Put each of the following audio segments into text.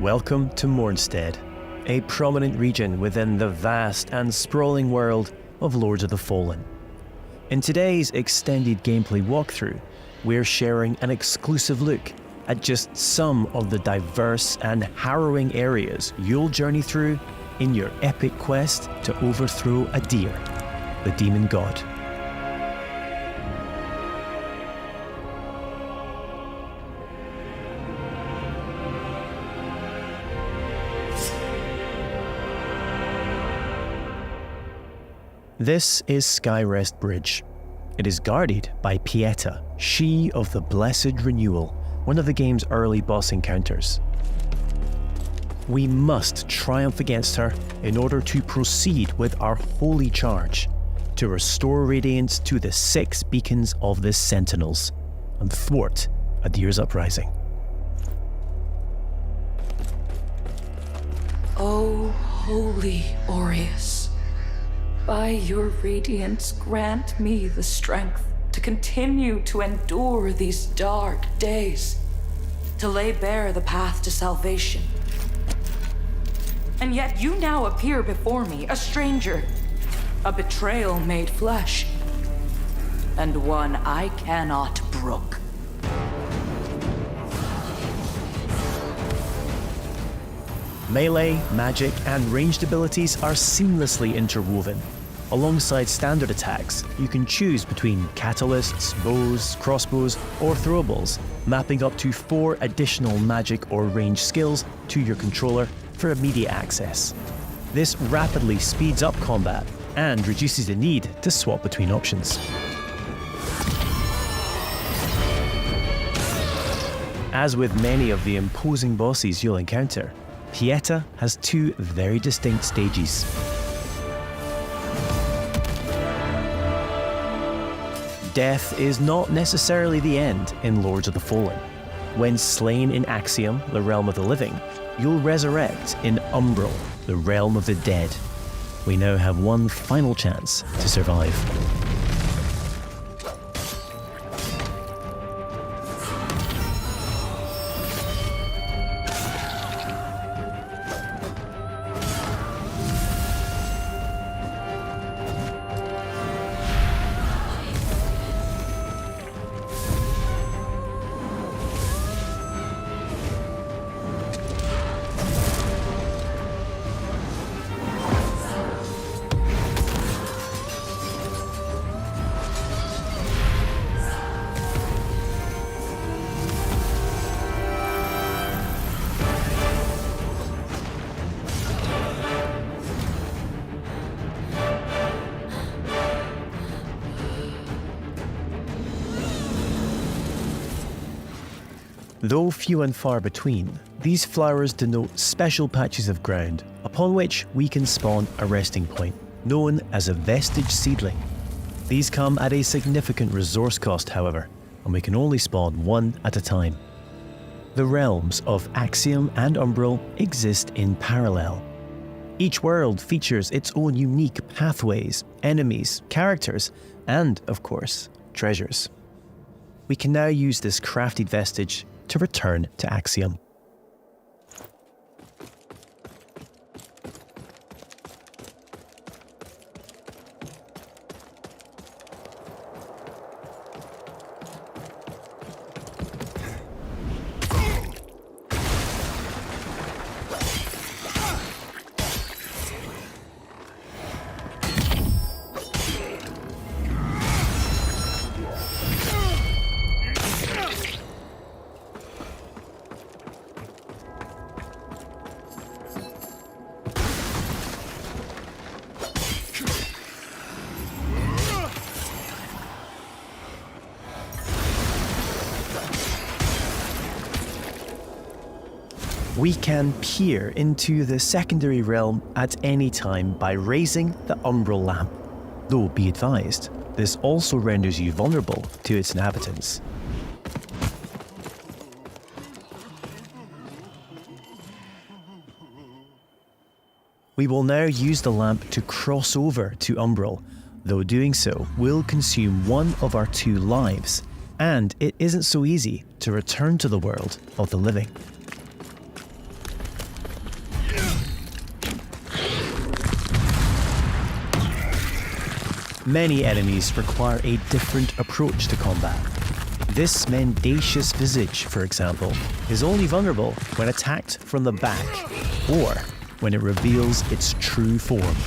Welcome to Mornstead, a prominent region within the vast and sprawling world of Lords of the Fallen. In today's extended gameplay walkthrough, we're sharing an exclusive look at just some of the diverse and harrowing areas you'll journey through in your epic quest to overthrow Adyr, the demon god. This is Skyrest Bridge. It is guarded by Pieta, she of the Blessed Renewal, one of the game's early boss encounters. We must triumph against her in order to proceed with our holy charge, to restore radiance to the 6 beacons of the Sentinels, and thwart Adyr's uprising. O holy Aureus, by your radiance grant me the strength to continue to endure these dark days, to lay bare the path to salvation. And yet you now appear before me, a stranger, a betrayal made flesh, and one I cannot brook. Melee, magic, and ranged abilities are seamlessly interwoven. Alongside standard attacks, you can choose between catalysts, bows, crossbows, or throwables, mapping up to 4 additional magic or range skills to your controller for immediate access. This rapidly speeds up combat and reduces the need to swap between options. As with many of the imposing bosses you'll encounter, Pieta has 2 very distinct stages. Death is not necessarily the end in Lords of the Fallen. When slain in Axiom, the realm of the living, you'll resurrect in Umbral, the realm of the dead. We now have one final chance to survive. Though few and far between, these flowers denote special patches of ground upon which we can spawn a resting point, known as a vestige seedling. These come at a significant resource cost, however, and we can only spawn 1 at a time. The realms of Axiom and Umbral exist in parallel. Each world features its own unique pathways, enemies, characters, and, of course, treasures. We can now use this crafted vestige to return to Axiom. We can peer into the secondary realm at any time by raising the Umbral lamp. Though be advised, this also renders you vulnerable to its inhabitants. We will now use the lamp to cross over to Umbral, though doing so will consume 1 of our 2 lives, and it isn't so easy to return to the world of the living. Many enemies require a different approach to combat. This mendacious visage, for example, is only vulnerable when attacked from the back or when it reveals its true form.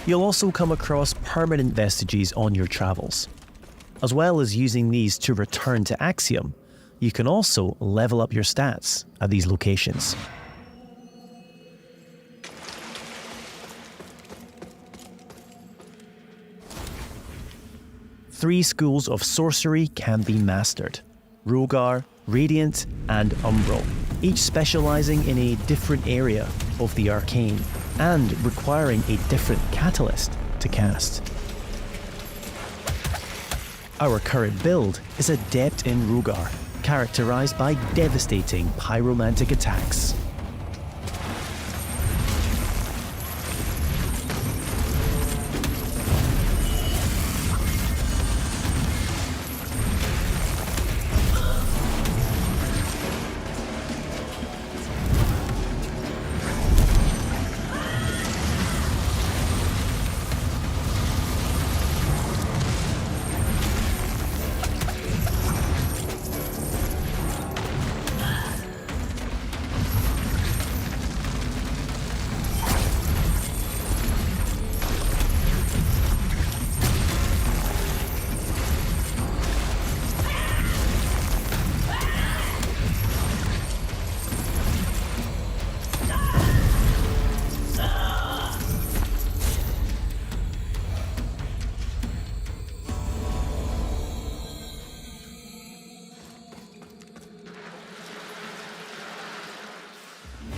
You'll also come across permanent vestiges on your travels. As well as using these to return to Axiom, you can also level up your stats at these locations. Three schools of sorcery can be mastered: Rogar, Radiant, and Umbral, each specializing in a different area of the arcane and requiring a different catalyst to cast. Our current build is adept in Rogar, characterized by devastating pyromantic attacks.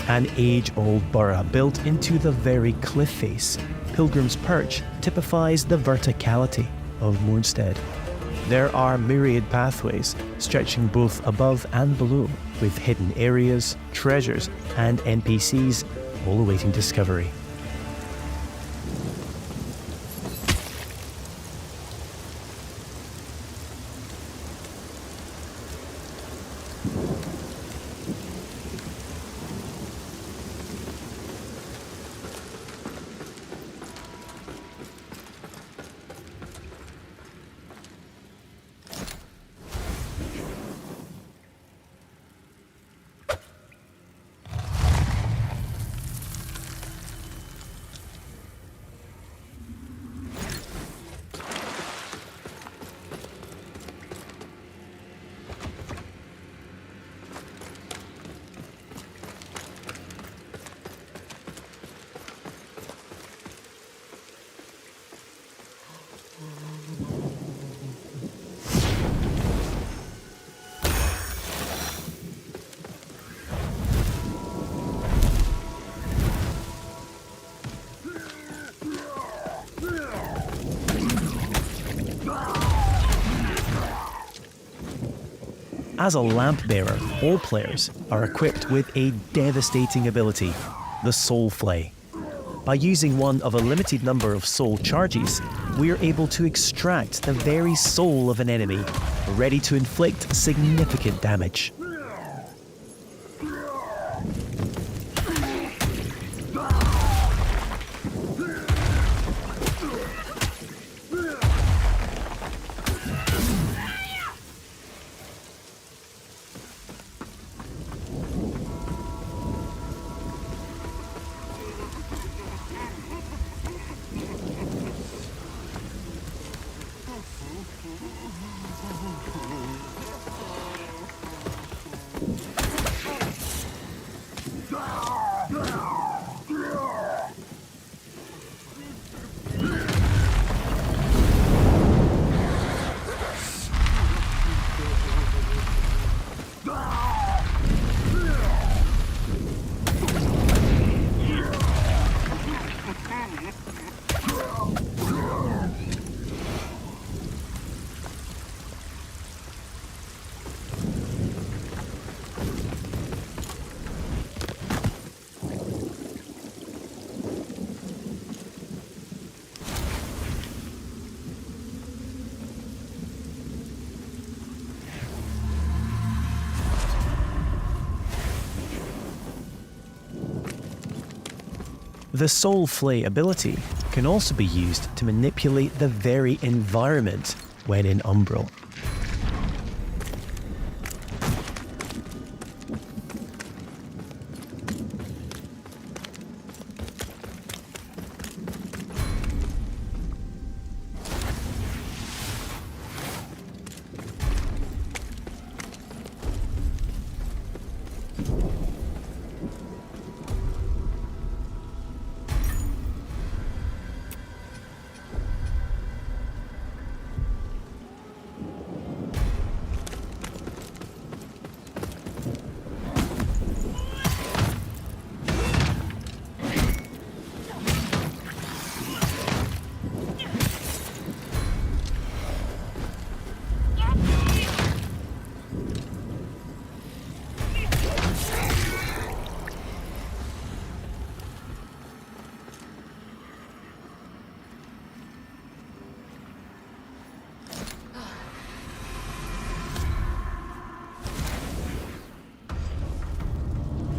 An age-old borough built into the very cliff face, Pilgrim's Perch typifies the verticality of Moonstead. There are myriad pathways stretching both above and below, with hidden areas, treasures, and NPCs all awaiting discovery. As a lamp bearer, all players are equipped with a devastating ability, the Soul Flay. By using one of a limited number of soul charges, we are able to extract the very soul of an enemy, ready to inflict significant damage. The Soul Flay ability can also be used to manipulate the very environment when in Umbral.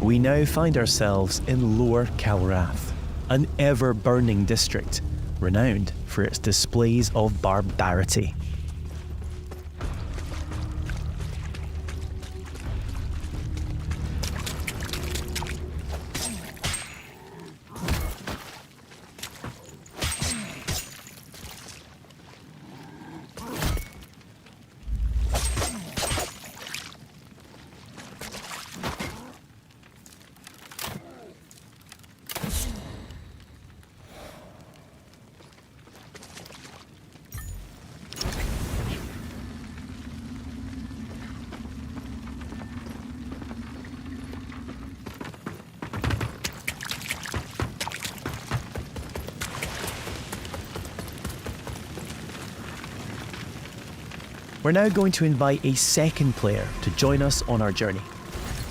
We now find ourselves in Lower Calrath, an ever-burning district renowned for its displays of barbarity. We're now going to invite a second player to join us on our journey.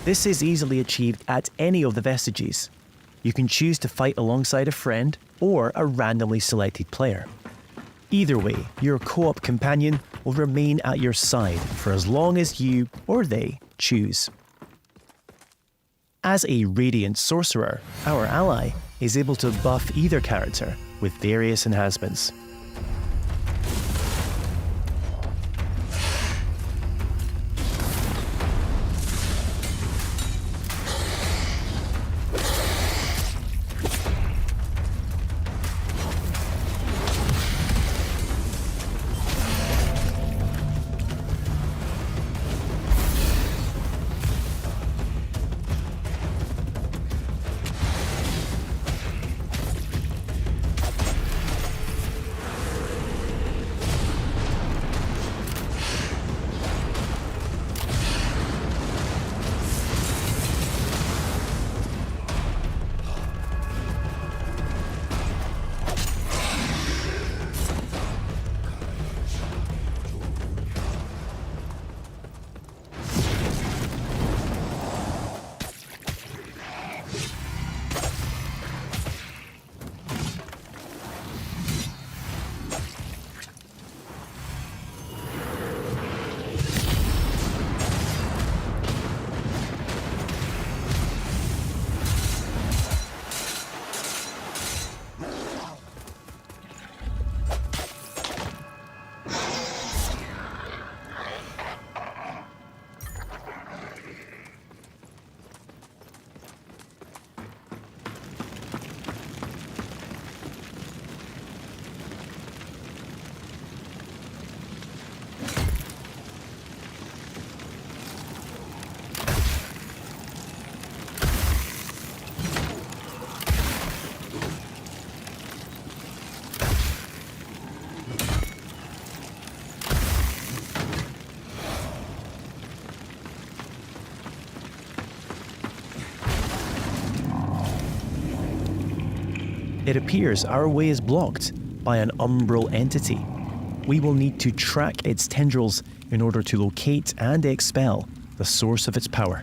This is easily achieved at any of the vestiges. You can choose to fight alongside a friend or a randomly selected player. Either way, your co-op companion will remain at your side for as long as you or they choose. As a Radiant Sorcerer, our ally is able to buff either character with various enhancements. It appears our way is blocked by an umbral entity. We will need to track its tendrils in order to locate and expel the source of its power.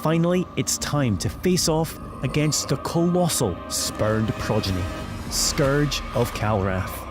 Finally, it's time to face off against the colossal spurned progeny, Scourge of Calrath.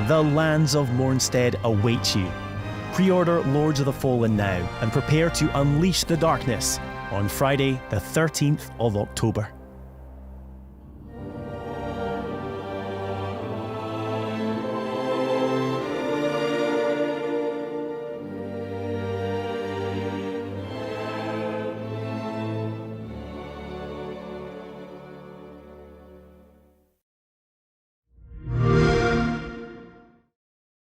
The lands of Mornstead await you. Pre-order Lords of the Fallen now and prepare to unleash the darkness on Friday the 13th of October.